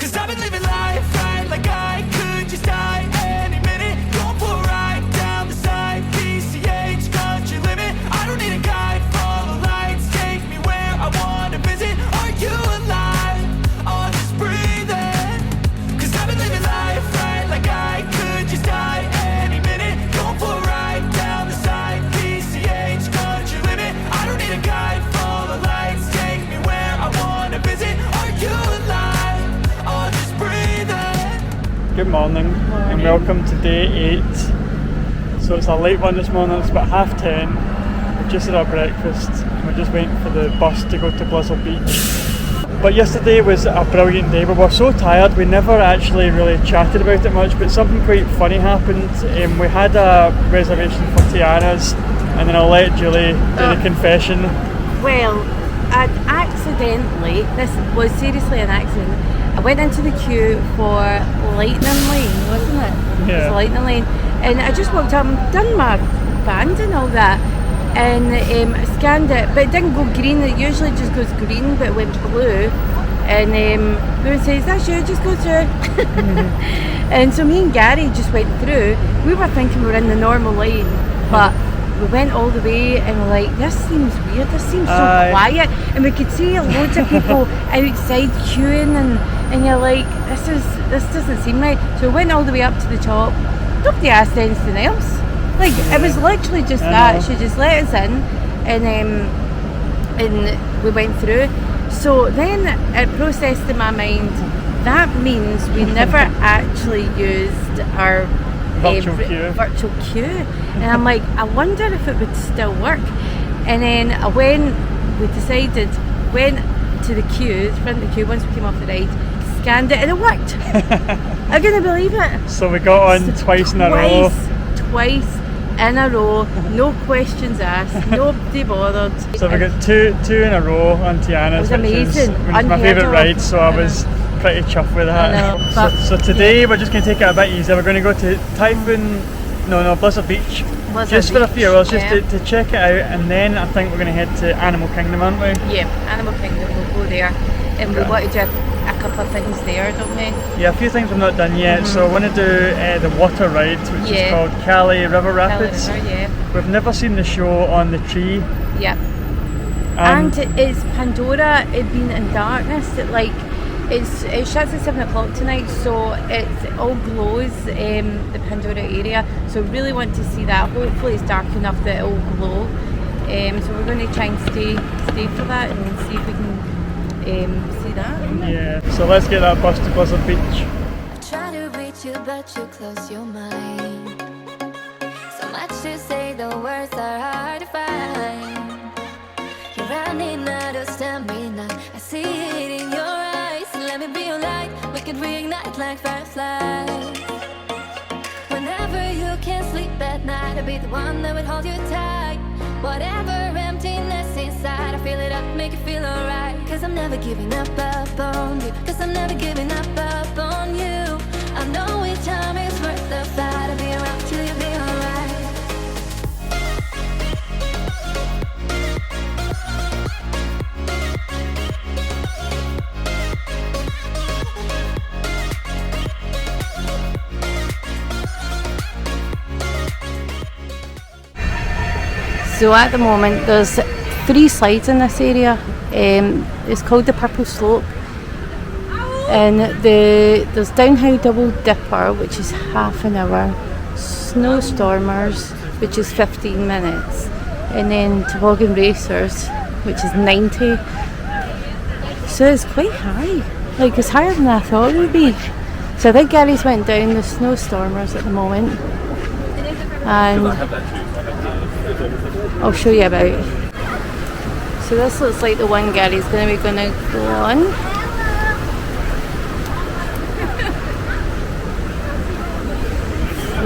Cause I've been living life right like I could just die any minute. Going for a ride down the side, PCH country limit. I don't need a guide, follow lights, take me where I wanna visit. Are you alive? Or just breathing? Cause I've been living life right like I could just die any minute. Going for a ride down the side, PCH country limit. I don't need a guide, follow lights, take me where I wanna visit. Are you alive? Or just breathing? Good morning and welcome to day 8. So it's a late one this morning, it's about 10:30. We've just had our breakfast and we're just waiting for the bus to go to Blizzard Beach. But yesterday was a brilliant day. We were so tired, we never actually really chatted about it much, but something quite funny happened. We had a reservation for Tiana's, and then I'll let Julie do the confession. Well, I'd accidentally, this was seriously an accident, I went into the queue for Lightning Lane, wasn't it? Yeah. It was Lightning Lane. And I just walked up and done my band and all that. And I scanned it, but it didn't go green. It usually just goes green, but it went blue. And Moon says, that's you, just go through. And so me and Gary just went through. We were thinking we were in the normal lane, but we went all the way and we're like, this seems weird, this seems so quiet. And we could see loads of people outside queuing and you're like, this doesn't seem right. So we went all the way up to the top. Nobody asked anything else. Like, it was literally just that. She just let us in and we went through. So then it processed in my mind, that means we never actually used our virtual queue. And I'm like, I wonder if it would still work. And then we decided, went to the queue, the front of the queue, once we came off the ride, scanned it and it worked. I'm going to believe it. So we got on twice in a row. Twice in a row, no questions asked, nobody bothered. So we got two in a row on Tiana's, which is my favourite ride, so I was pretty chuffed with that. So today we're just going to take it a bit easier. We're going to go to Blizzard Beach, just for a few hours, just to check it out, and then I think we're going to head to Animal Kingdom, aren't we? Yeah, Animal Kingdom, we'll go there. And we want to do a couple of things there, don't we? Yeah, a few things we've not done yet. So I want to do the water ride, which is called Cali River Rapids. Cali River, We've never seen the show on the tree. Yeah. And it's Pandora, it being in darkness. It shuts at 7 o'clock tonight, so it all glows, the Pandora area. So we really want to see that. Hopefully it's dark enough that it will glow. So we're going to try and stay for that and see if we can see that. Yeah, so let's get that bus to Blizzard Beach. I try to reach you, but you close your mind. So much to say, the words are hard to find. You're running out of stamina, I see it in your eyes. Let me be your light, we can reignite like fireflies. Whenever you can't sleep at night, I'll be the one that would hold you tight. Whatever emptiness inside, I feel it up, make it feel alright. Cause I'm never giving up on you. Cause I'm never giving up on you. I know each time is worth the fight. I'll be around till you be alright. So at the moment there's 3 slides in this area. It's called the Purple Slope, and there's Downhill Double Dipper, which is half an hour, Snowstormers, which is 15 minutes, and then Toboggan Racers, which is 90. So it's quite high, like it's higher than I thought it would be. So I think Gary's went down the Snowstormers at the moment, and I'll show you about. So this looks like the one Gary's going to go on.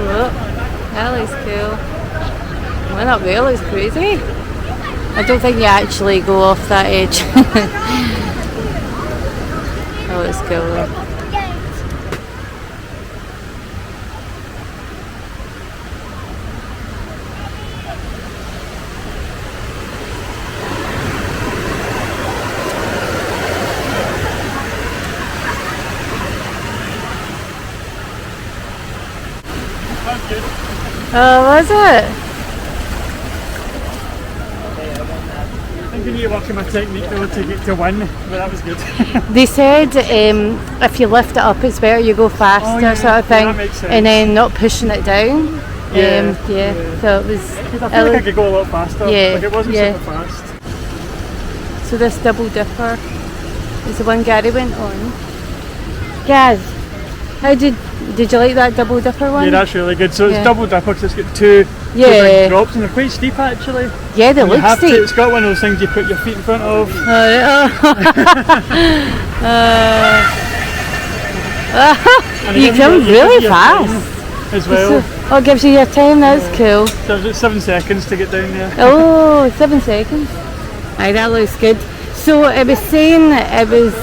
Look, that looks cool. Went up there, looks crazy. I don't think you actually go off that edge. That looks cool though. Oh, was it? I think I need to work on my technique though to get to win, but that was good. They said if you lift it up, it's better you go faster, sort of thing, that makes sense. and then not pushing it down. Yeah. So it was. I feel like I could go a lot faster. Yeah, Like it wasn't yeah. super fast. So this double dipper is the one Gary went on. Gaz, how did you like that double dipper one? Yeah, that's really good. So it's Yeah. double dipper because it's got two Yeah. big drops and they're quite steep actually. Yeah, they And you look have steep. to, it's got one of those things you put your feet in front of. And it You gives come it gives really you your time fast. as well. Oh, it gives you your time, that's cool. So it's 7 seconds to get down there. Oh, 7 seconds. Aye, that looks good. So it was saying it was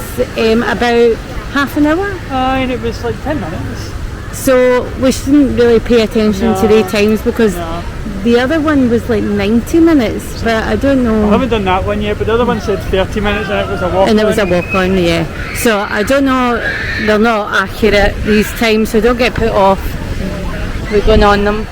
about half an hour. Aye, and it was like 10 minutes. So we shouldn't really pay attention to the No. times because No. the other one was like 90 minutes, but I don't know. I haven't done that one yet, but the other one said 30 minutes and it was a walk. And it was a walk on, yeah. So I don't know, they're not accurate these times, so don't get put off with going on them.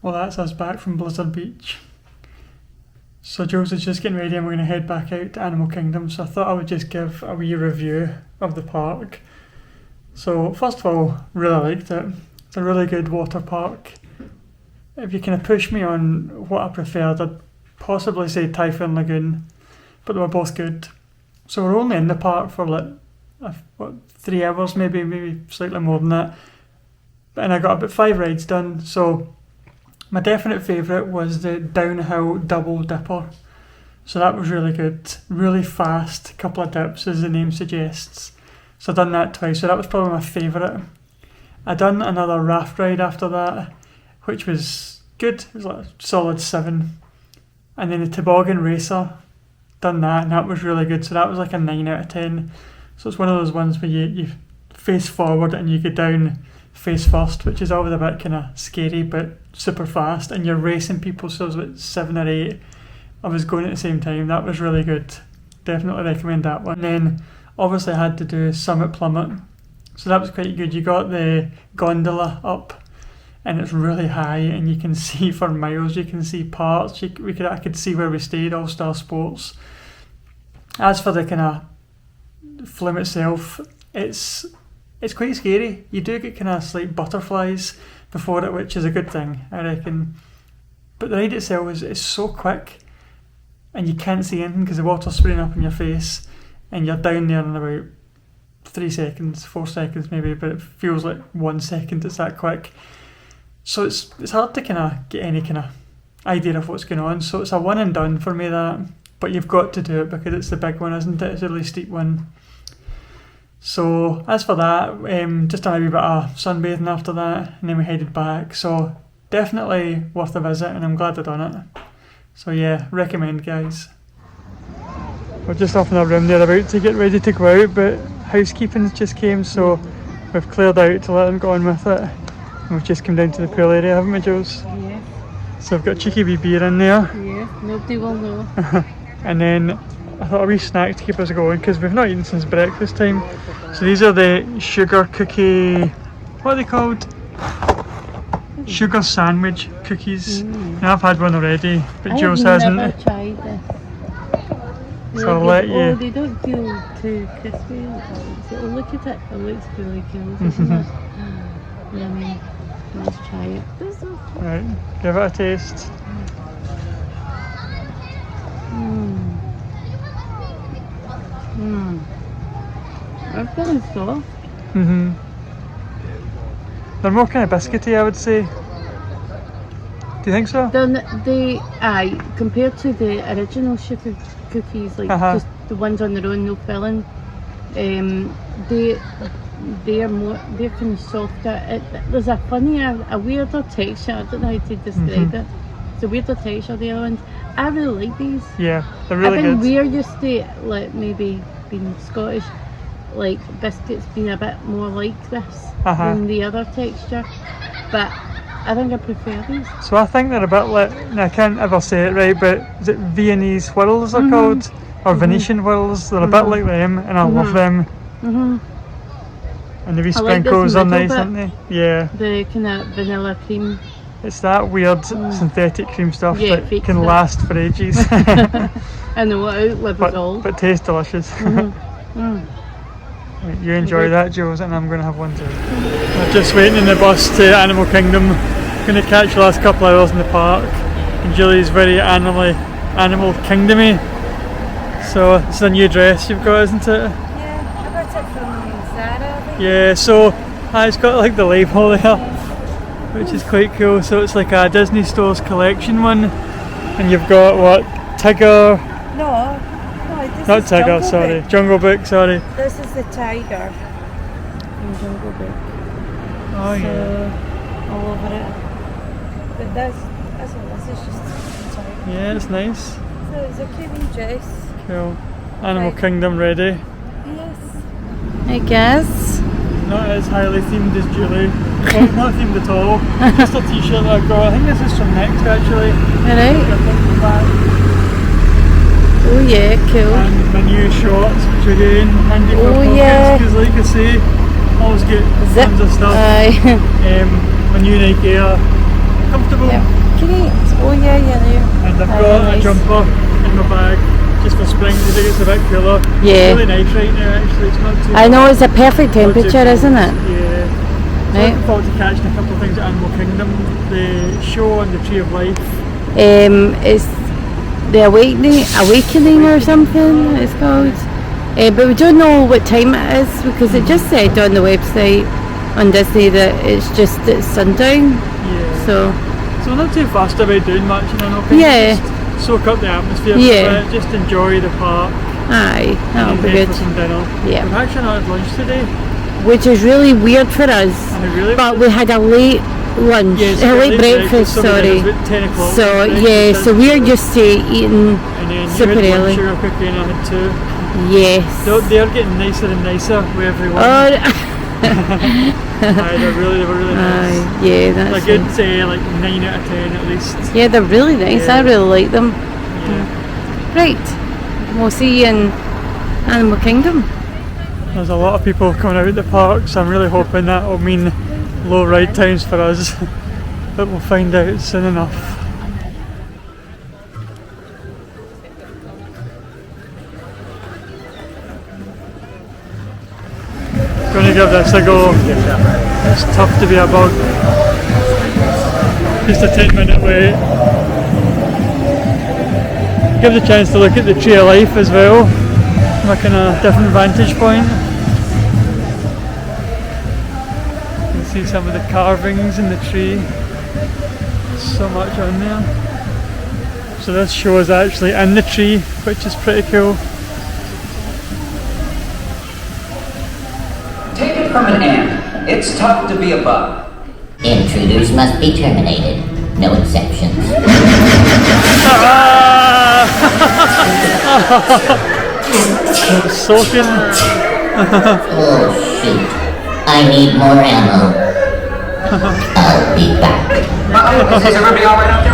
Well, that's us back from Blizzard Beach. So Jules is just getting ready and we're going to head back out to Animal Kingdom. So I thought I would just give a wee review of the park. So first of all, really liked it. It's a really good water park. If you kind of push me on what I preferred, I'd possibly say Typhoon Lagoon, but they were both good. So we're only in the park for like 3 hours, maybe slightly more than that. And I got about 5 rides done. So my definite favourite was the downhill double dipper. So that was really good, really fast, couple of dips as the name suggests. So I've done that twice, so that was probably my favourite. I done another raft ride after that, which was good, it was like a solid 7. And then the toboggan racer, done that, and that was really good, so that was like a 9 out of 10. So it's one of those ones where you face forward and you go down face first, which is always a bit kind of scary but super fast, and you're racing people, so it was about 7 or 8 of us going at the same time. That was really good, definitely recommend that one. And then obviously I had to do Summit Plummet, so that was quite good. You got the gondola up and it's really high and you can see for miles, you can see parts, I could see where we stayed, All Star Sports. As for the kind of flume itself, it's quite scary. You do get kind of slight butterflies before it, which is a good thing, I reckon. But the ride itself is so quick and you can't see anything because the water's spraying up in your face and you're down there in about 3 seconds, 4 seconds maybe, but it feels like 1 second, it's that quick. So it's hard to kind of get any kind of idea of what's going on. So it's a one and done for me, that. But you've got to do it because it's the big one, isn't it? It's a really steep one. So as for that, just done a wee bit of sunbathing after that, and then we headed back. So definitely worth a visit, and I'm glad I done it. So yeah, recommend, guys. We're just off in our room there, about to get ready to go out, but housekeeping just came, so we've cleared out to let them go on with it. And we've just come down to the pool area, haven't we, Jules? Yeah. So we've got a cheeky wee beer in there. Yeah. Nobody will know. And then I thought a wee snack to keep us going, because we've not eaten since breakfast time. So these are the sugar cookie, what are they called? Sugar sandwich cookies. Now I've had one already, but Jules hasn't. I've never tried this. So I'll let you. Oh, they don't feel too crispy. So look at it. It looks really cool, doesn't it? Yummy. Let's try it. Right, give it a taste. It's really soft. They're more kind of biscuity, I would say. Do you think so? Compared to the original sugar cookies, like just the ones on their own, no filling, they're kind of softer. There's a funnier, a weirder texture. I don't know how to describe it. It's a weirder texture, the other ones. I really like these. Yeah, they're really good. I think we're used to, like, maybe being Scottish, like biscuits being a bit more like this than the other texture, but I think I prefer these. So I think they're a bit like, I can't ever say it right, but is it Viennese whirls they're called? Or Venetian whirls? They're a bit like them, and I love them. And the wee sprinkles are nice, aren't they? Yeah. The kind of vanilla cream. It's that weird synthetic cream stuff that can stuff. last for ages. I know, it outlives us all. But tastes delicious. Right, you enjoy that, Jules, and I'm going to have one too. We're just waiting in the bus to Animal Kingdom. Going to catch the last couple of hours in the park. And Julie's very Animal Kingdomy. So it's a new dress you've got, isn't it? Yeah, I got it from Zara. Yeah, so it's got like the label there, which is quite cool. So it's like a Disney Stores collection one. And you've got what? Tiger? No, this Not is Tiger, Jungle sorry. Book. Jungle Book, sorry. This is the tiger in Jungle Book. Oh yeah. All over it. But this is just the tiger. Yeah, it's nice. So it's a cute wee dress. Cool. Animal Right. Kingdom ready. Yes. I guess. Not as highly themed as Julie. Well, not themed at all. Just a t-shirt that I got. I think this is from Next actually. Alright. Oh yeah, cool. And my new shorts, which again handy for pockets, because like I say, always get tons of stuff. My new Nike Air, comfortable. Yep. Great. Oh yeah, there. And I've got a jumper in my bag just for spring. I think it's a bit cooler. Yeah. It's really nice right now actually. It's not too I know, it's a perfect not too temperature, cold. isn't it? Yeah. So Right. looking forward to catching a couple of things at Animal Kingdom. The show on the Tree of Life. It's the awakening or something it's called. But we don't know what time it is because it just said on the website on Disney that it's sundown. Yeah. So we're not too fussed about doing much, you know. Yeah. Just soak up the atmosphere Yeah. for it, just enjoy the park. aye, that'll and be head good. for some dinner. Yeah. We've actually not had lunch today. Which is really weird for us. And it really But we had a late lunch, Yes, a late breakfast, so we did, sorry. it was about 10 o'clock. So yeah, so we're used to eating and then super you had one early. sugar cookie and I had two. Yes. They're getting nicer and nicer with everyone. Oh, Aye, they were really nice. aye, yeah, that's Like I'd say like 9 out of 10 at least. yeah, they're really nice. Yeah. I really like them. Yeah. Right, we'll see you in Animal Kingdom. There's a lot of people coming out of the park, so I'm really hoping that will mean low ride times for us. But we'll find out soon enough. Gonna give this a go. It's tough to be a bug. Just a 10-minute wait. Give the chance to look at the Tree of Life as well, from a kind of different vantage point. You can see some of the carvings in the tree. So much on there. So this show is actually in the tree, which is pretty cool. Take it from an ant. It's tough to be a bug. Intruders must be terminated. No exceptions. Soaking. Oh shoot. I need more ammo. I'll be back. Is everybody all right out there?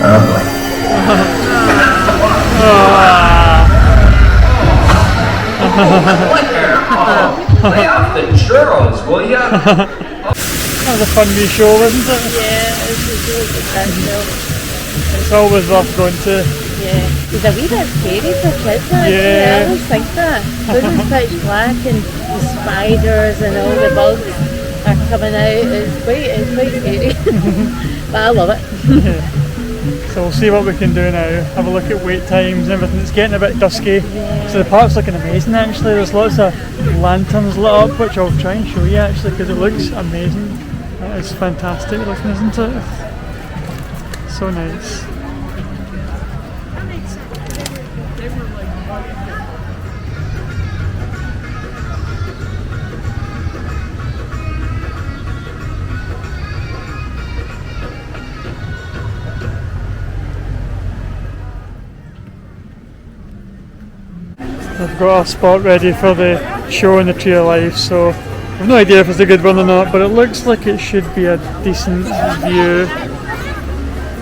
Oh boy. Lay off the churros, will ya? That was a fun wee show, wasn't it? Yeah, it's really good that show. It's always worth going to. Yeah, it's a wee bit scary for kids. Actually. Yeah. I always think that. When it's pitch black and the spiders and all the bugs are coming out, it's quite scary. But I love it. So we'll see what we can do now. Have a look at wait times and everything. It's getting a bit dusky. So the park's looking amazing actually. There's lots of lanterns lit up, which I'll try and show you actually because it looks amazing. It's fantastic looking, isn't it? So nice. We've got our spot ready for the show in the Tree of Life, so I've no idea if it's a good one or not, but it looks like it should be a decent view.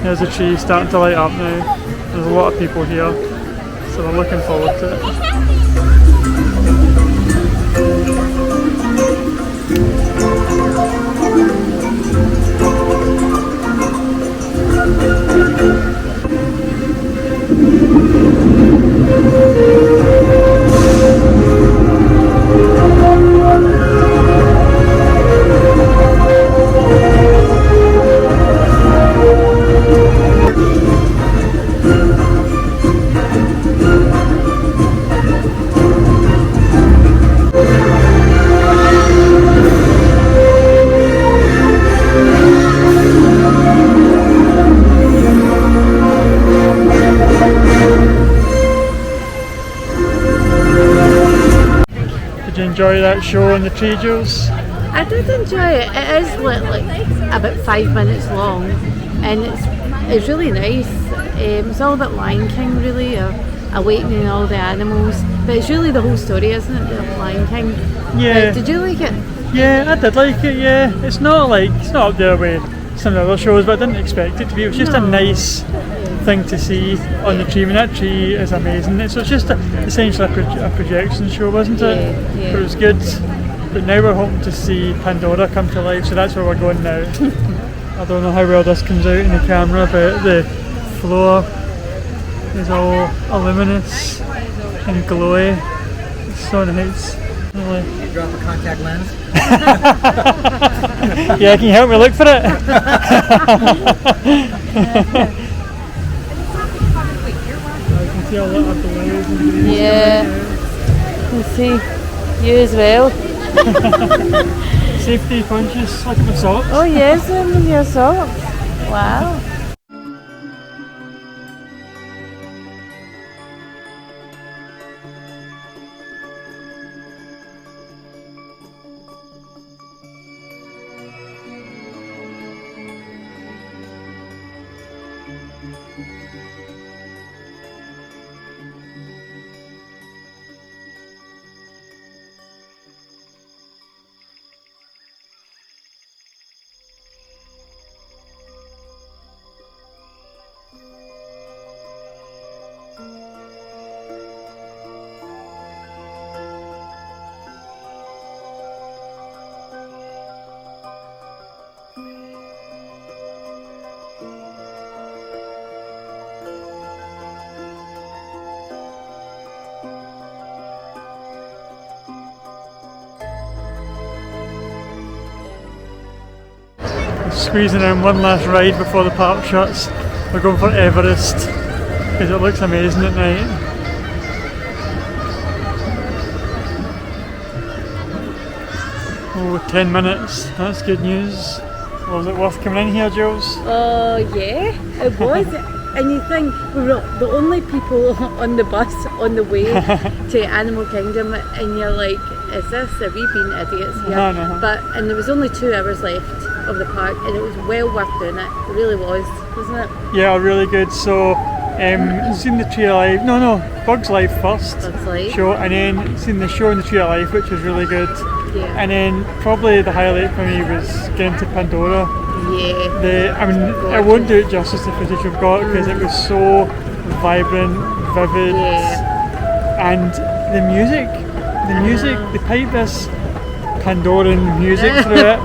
There's a tree starting to light up now. There's a lot of people here, so we're looking forward to it. Did you enjoy that show on the tree, Jules? I did enjoy it. It is like about 5 minutes long, and it's really nice. It's all about Lion King, really, awakening all the animals. But it's really the whole story, isn't it? The Lion King. Yeah. Did you like it? Yeah, I did like it. Yeah, it's not up there with some of the other shows, but I didn't expect it to be. It was just a nice thing to see on the tree. I mean, that tree is amazing. So it's just essentially a projection show, wasn't it? Yeah. But it was good. But now we're hoping to see Pandora come to life, so that's where we're going now. I don't know how well this comes out in the camera, but the floor is all luminous and glowy. It's so nice. Really. Drop a contact lens. Yeah, can you help me look for it? I can see a lot of delays and delays. Yeah. You see, you as well. Safety conscious, look at my socks. Oh yes, and your socks. Wow. Squeezing in one last ride before the park shuts. We're going for Everest because it looks amazing at night. Oh, 10 minutes, that's good news. Was it worth coming in here, Jules? Oh yeah, it was. And you think we were the only people on the bus on the way to Animal Kingdom, and you're like, is this, are we being idiots here? And there was only 2 hours left of the park, and it was well worth doing it. It really was, wasn't it? Yeah, really good. So Seen the Tree of Life. No, Bugs Life first. Bugs Life. Show, and then seen the show in the Tree of Life, which was really good. Yeah. And then probably the highlight for me was getting to Pandora. Yeah. I won't do it justice the footage we've got because it was so vibrant, vivid, and the music, they pipe this Pandoran music through it,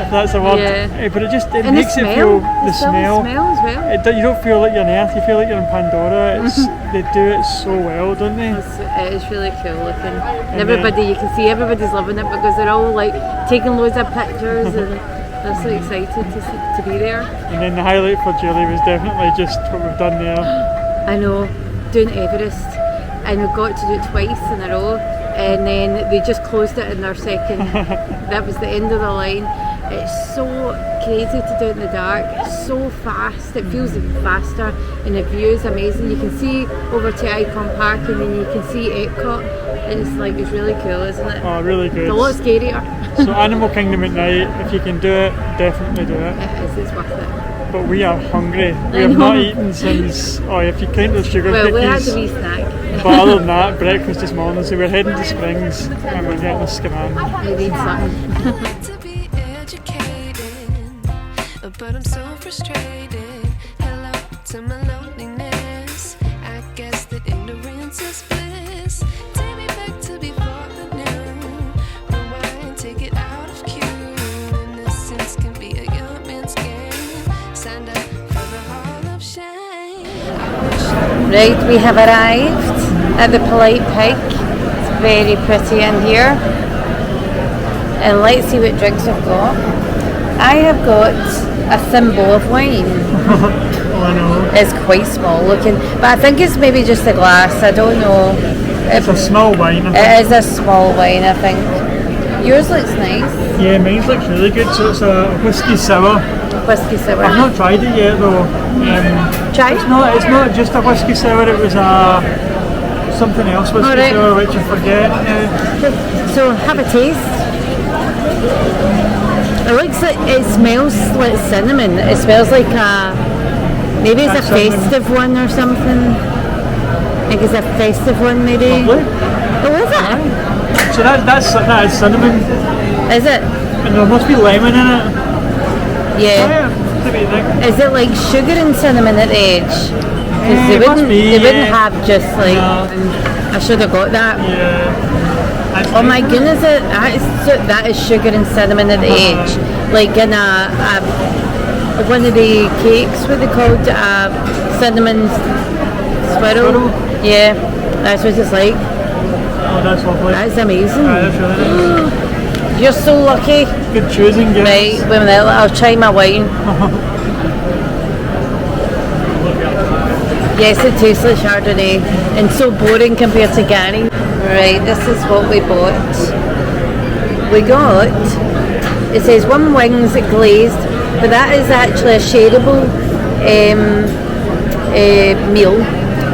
if that's a word. Yeah. But it And makes it feel the smell. smell as well. You don't feel like you're on Earth, you feel like you're in Pandora. They do it so well, don't they? It is really cool looking. And everybody, you can see everybody's loving it because they're all like taking loads of pictures and they're so excited to be there. And then the highlight for Julie was definitely just what we've done there. I know, doing Everest, and we got to do it twice in a row, and then they just closed it in their second. That was the end of the line. It's so crazy to do it in the dark. It's so fast. It feels faster, and the view is amazing. You can see over to Icon Park, and then you can see Epcot, and it's really cool, isn't it? Oh, really good. It's a lot scarier. So Animal Kingdom at night, if you can do it, definitely do it. It is. It's worth it. But we are hungry. We have not eaten since, if you count the sugar Well, cookies. we had a wee snack. But other than that, breakfast this morning, so we're heading to Springs and we're getting a scan. We need something. To be educated, but I'm so frustrated. Hello to my loneliness. I guess that ignorance is bliss. Take me back to before the new. Rewind, take it out of cue. Innocence can be a young man's game. Signed up for the Hall of Shame. Right, we have arrived at the Polite Pig. It's very pretty in here. And let's see what drinks I've got. I have got a thimble of wine. Oh, I know. It's quite small looking, but I think it's maybe just a glass. I don't know. It's a small wine, I think. It is a small wine, I think. Yours looks nice. Yeah, mine looks really good. So it's a whiskey sour. Whiskey sour. I've not tried it yet though. Tried? It's not just a whiskey sour, it was something else whiskey sour which I forget now. So have a taste. It smells like cinnamon. It smells like maybe it's a festive one or something. I think it's a festive one maybe. Lovely. Oh, is it? So that is cinnamon. Is it? And there must be lemon in it. Yeah. What do you think? Is it like sugar and cinnamon at the edge? Because they wouldn't have just like. I should have got that. Yeah. Oh my goodness, that is sugar and cinnamon at the edge. Like in one of the cakes, what they called, cinnamon swirl. Yeah, that's what it's like. Oh, that's lovely. That's amazing. That's really nice. You're so lucky. Good choosing, guys. Right, wait a minute, I'll try my wine. Yes, it tastes like Chardonnay and so boring compared to Gary. Right, this is what we bought. We got, it says one wings glazed, but that is actually a shareable meal.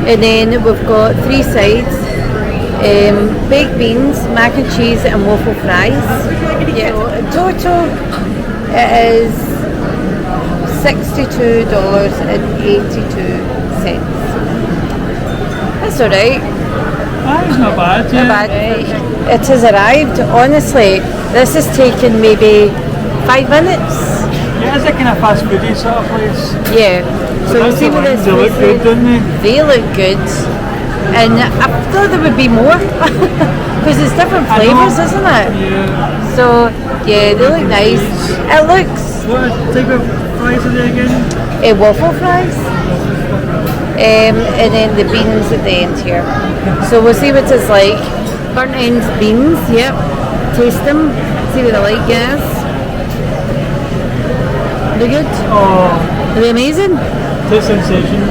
And then we've got 3 sides, baked beans, mac and cheese and waffle fries. Yeah. So in total it is $62.82. That's alright. That is not bad. Yeah. Not bad. It has arrived. Honestly, this has taken maybe 5 minutes. Yeah, it's a kind of fast foodie sort of place. Yeah. So we'll see what this They look good, don't they? They look good. And I thought there would be more because it's different flavours, isn't it? Yeah. So yeah, they look nice. It looks What type of fries are they again? Waffle fries. And then the beans at the end here. So we'll see what it's like. Burnt end beans, yep. Taste them. See what they're like, guys. They're good. Oh, Are they amazing? it's a sensation.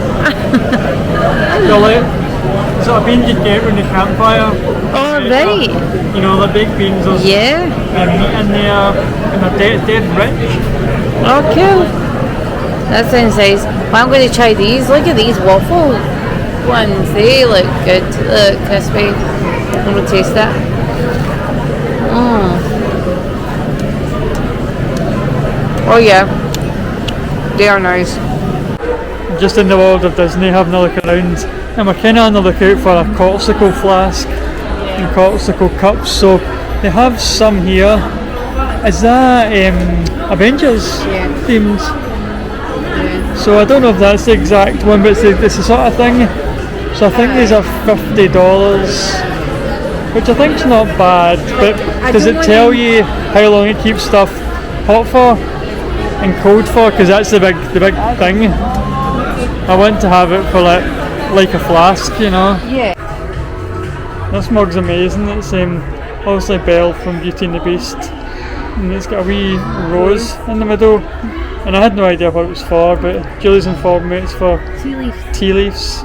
They're like sort of beans you get when the campfire. Oh, right. You know, the big beans. There's Yeah. meat in there, and they're dead rich. Oh, cool. That sounds nice. Well, I'm going to try these. Look at these waffle ones. They look good. They look crispy. I'm going to taste that. Oh, yeah. They are nice. just in the world of Disney, having a look around, and we're kind of on the lookout for a Corkcicle flask and Corkcicle cups. So they have some here. Is that Avengers themed? So I don't know if that's the exact one, but it's the sort of thing. So I think these are $50, which I think's not bad. But does it tell you how long it keeps stuff hot for and cold for? Because that's the big thing. I want to have it for like a flask, you know. Yeah. This mug's amazing. It's obviously Belle from Beauty and the Beast, and it's got a wee rose in the middle. And I had no idea what it was for, but Julie's informed me it's for tea leaves.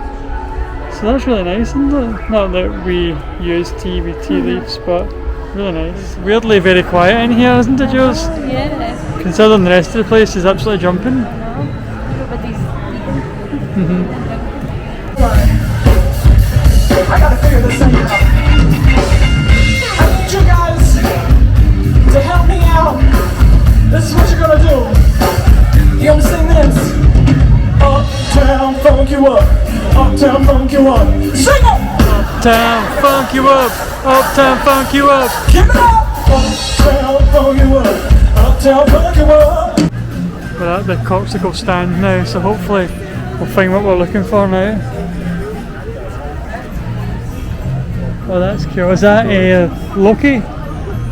So that's really nice, isn't it? Not that we use tea with tea leaves, but really nice. Weirdly very quiet in here, isn't it, Jules? Yeah. Considering the rest of the place is absolutely jumping. Everybody's I gotta figure this thing out. I need you guys to help me out. This is what you're gonna do. You're gonna sing this. Uptown funk you up. Uptown funk you up. Sing it! Uptown funk you up. Uptown funk you up. Give it up! Uptown funk you up. Uptown funk you up. We're at the Corkcicle stand now, so hopefully we'll find what we're looking for now. Oh, that's cool. Is that a Loki? I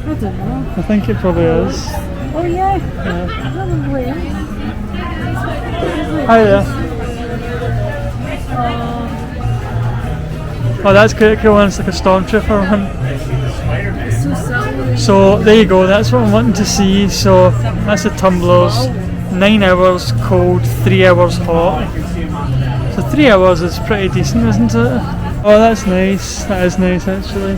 don't know. I think it probably is. Oh yeah. Probably. Hi there. Oh, that's quite a cool one. It's like a stormtrooper one. So there you go. That's what I'm wanting to see. So that's the tumblers. 9 hours cold, 3 hours hot. So 3 hours is pretty decent, isn't it? Oh, that's nice. That is nice, actually.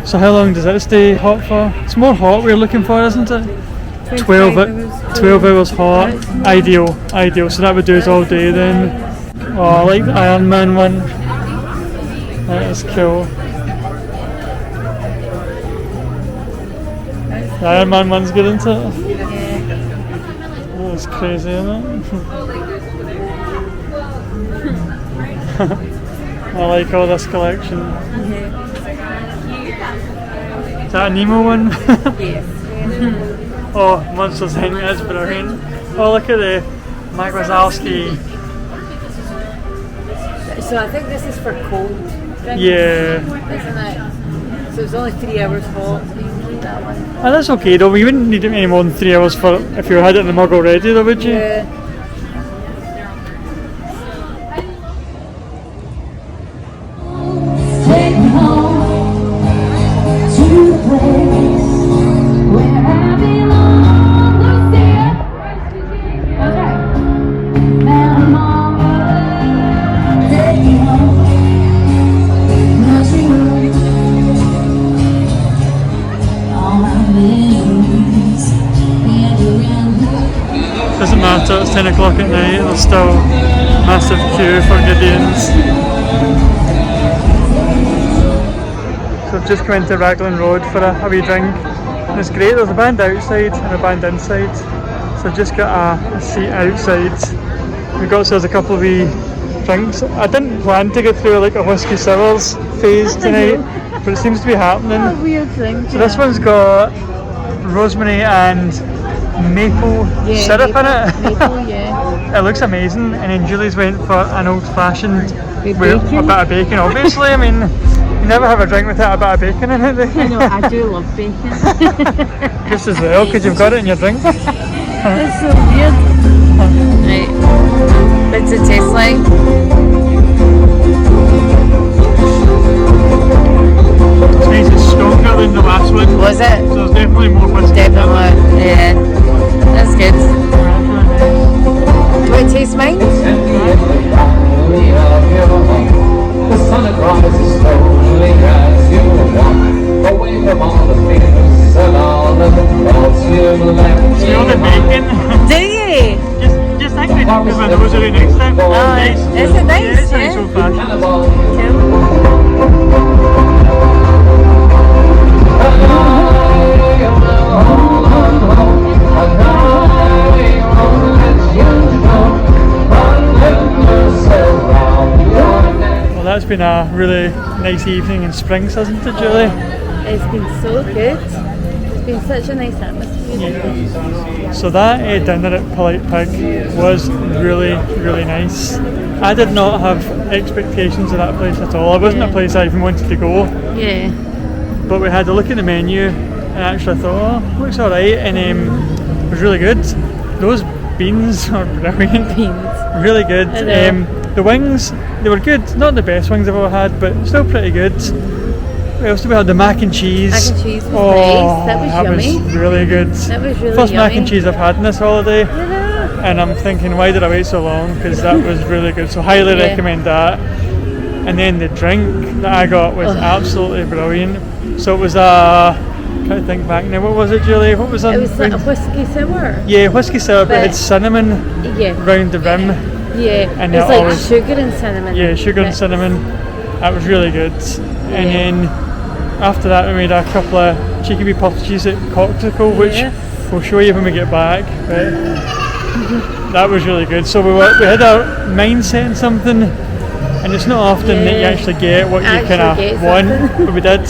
So how long does that stay hot for? It's more hot we're looking for, isn't it? 12 hours hot. Ideal. So that would do it all day then. Oh, I like the Iron Man one. That is cool. The Iron Man one's good, isn't it? Oh, it's crazy, isn't it? I like all this collection. Is that a Nemo one? Yes. Oh, Monsters Inc. That's brilliant. Oh, look at the Mike Wazowski. So I think this is for cold drinks, Yeah. isn't it? So it's only 3 hours hot. That one. Oh, that's okay though. You wouldn't need it any more than 3 hours for if you had it in the mug already, though, would you? Yeah. Take me home to the place where I belong. Lucia. Okay. Now, Mama, take me home. Country roads, all my memories and around. Doesn't matter, it's 10 o'clock at night, there's still massive queue for Gideons. So I've just come into Raglan Rd for a wee drink. And it's great, there's a band outside and a band inside. So I've just got a seat outside. We got ourselves a couple of wee drinks. I didn't plan to go through like a whiskey sours phase tonight, but it seems to be happening. A weird thing. So this one's got rosemary and maple syrup in it. Maple, yeah. It looks amazing. And then Julie's went for an old fashioned With with a bacon? bit of bacon, obviously. I mean, you never have a drink without a bit of bacon in it. I know, I do love bacon. Just as well, because you've got it in your drink. That's so weird. Right. What's it taste like? It's nice, it's stronger than the last one. Was it? So there's definitely more whiskey. Definitely. Yeah. That's good. Do it taste mine? The sun rises slowly as you walk away from all the fears and all the thoughts you've left. Smell the bacon. Do you? Just think I do the rosary next time. Oh, Nice. is it nice? Yeah, it's nice Yeah. old fashioned. Cool. been a really nice evening in Springs, hasn't it, Julie? It's been so good. It's been such a nice atmosphere. So that dinner at Polite Pig was really, really nice. I did not have expectations of that place at all. It wasn't a place I even wanted to go. Yeah. But we had a look at the menu and actually I thought, oh, looks alright, and it was really good. Those beans are brilliant. Beans. Really good. I know. The wings, they were good. Not the best wings I've ever had, but still pretty good. We also had the mac and cheese. Mac and cheese was nice. That was yummy. Was really good. That was really First yummy. mac and cheese I've had in this holiday. Yeah. And I'm thinking, why did I wait so long? Because that was really good. So highly recommend that. And then the drink that I got was absolutely brilliant. So it was can't think back now. What was it, Julie? What was that? It was like a whiskey sour. Yeah, whiskey sour, but it had cinnamon round the rim. Yeah. And it was like sugar and cinnamon. Yeah, sugar and cinnamon. That was really good. And then after that we made a couple of cheeky wee purchases at Corkcicle, which we'll show you when we get back. But that was really good. So we had our mindset in something, and it's not often that you actually get what you kind of want, but we did.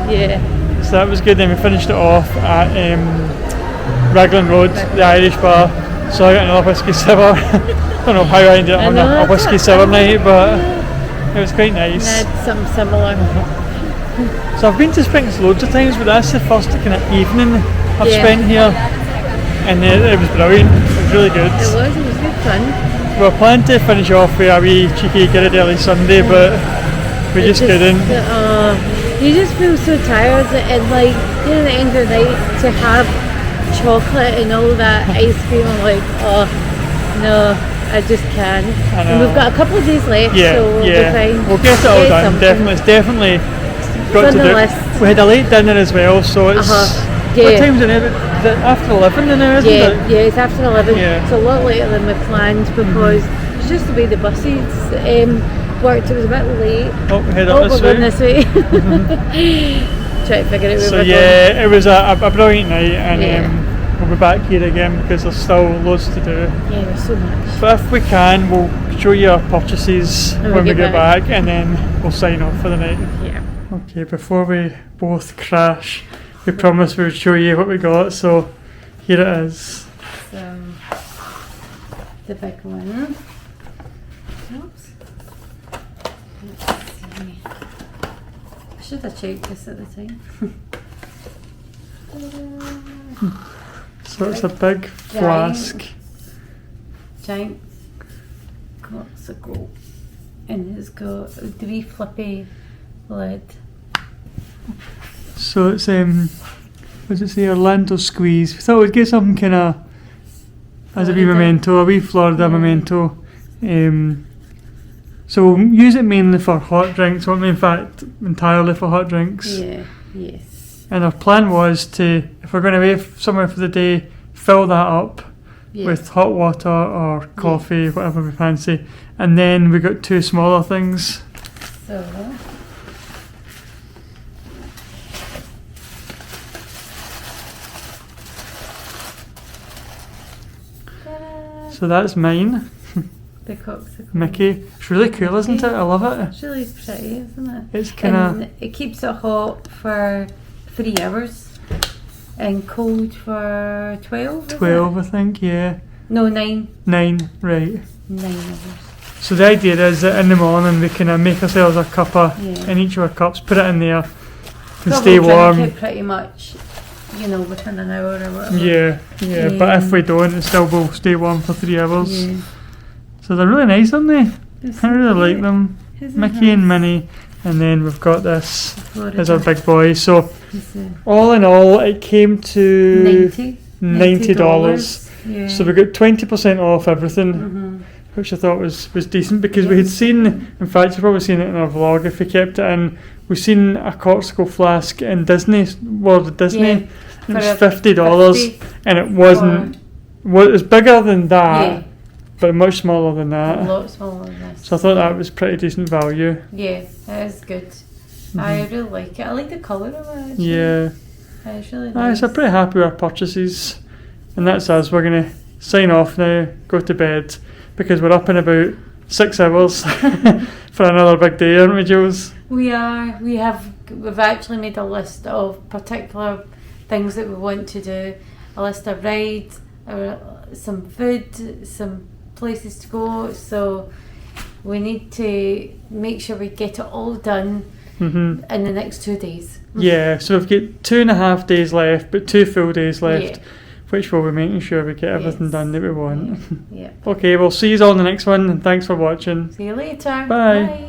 Yeah. So that was good. Then we finished it off at Raglan Rd, the Irish bar. So I got another whiskey sour. Don't know how I ended up on a whiskey sour night, but it was quite nice. I had something similar. So I've been to Springs loads of times, but that's the first kind of evening I've spent here, and it was brilliant. It was really good. It was good fun. We were planning to finish off with a wee cheeky Ghirardelli Sunday, but we just couldn't. You just feel so tired, and like, you know, at the end of the night to have chocolate and all that ice cream, I'm like, oh no, I just can't. And we've got a couple of days left, so we'll be fine. We'll get it all done. Something. Definitely, it's definitely got to do. List. We had a late dinner as well, so it's what time's it now? Is it after 11 now, isn't it? Yeah, it's after 11. Yeah. It's a lot later than we planned because it's just the way the buses worked. It was a bit late. Oh, we head up we're going this way. Try to figure it out. So it was a brilliant night, and we'll be back here again because there's still loads to do. Yeah, there's so much. But if we can, we'll show you our purchases when we get back, and then we'll sign off for the night. Yeah. Okay, before we both crash, we promised we would show you what we got, so here it is. So, the big one. Oops. Let's see. I should have checked this at the time. So it's a big flask. Giant Corkcicle. And it's got a wee flippy lid. So it's what does it say? Orlando Squeeze. We thought we'd get something kind of as a wee memento, a wee Florida memento. So we'll use it mainly for hot drinks, won't we? In fact, entirely for hot drinks. Yeah, yes. And our plan was to, if we're going away somewhere for the day, fill that up with hot water or coffee, whatever we fancy. And then we got two smaller things. So that's mine. The Corkcicle. Mickey. It's really cool, isn't it? I love it. It's really pretty, isn't it? It's kind of... It keeps it hot for 3 hours and cold for 12. 12, I think, yeah. No, 9. 9, right. 9 hours. So the idea is that in the morning we can make ourselves a cuppa in each of our cups, put it in there, and stay warm. Drink it pretty much, you know, within an hour or whatever. Yeah. But if we don't, it still will stay warm for 3 hours. Yeah. So they're really nice, aren't they? I really like them. Mickey and Minnie. And then we've got this as our big boy. So all in all, it came to $90. Yeah. So we got 20% off everything, which I thought was decent because we had seen, in fact, you've probably seen it in our vlog if we kept it in, we've seen a Corkcicle flask in Disney, World of Disney, and it was $50, and it wasn't, it was bigger than that, but much smaller than that. A lot smaller than this. So I thought that was pretty decent value. Yeah, it is good. I really like it. I like the colour of it, actually. Yeah. It's really nice. So I'm pretty happy with our purchases. And that's us. We're going to sign off now, go to bed, because we're up in about 6 hours for another big day, aren't we, Jules? We are. We've actually made a list of particular things that we want to do. A list of rides, some food, some places to go. So we need to make sure we get it all done in the next 2 days. Yeah, so we've got 2.5 days left, but 2 full days left, Yeah. which we'll be making sure we get everything Yes. done that we want. Yeah. Okay, we'll see you all in the next one, and thanks for watching. See you later. Bye. Bye.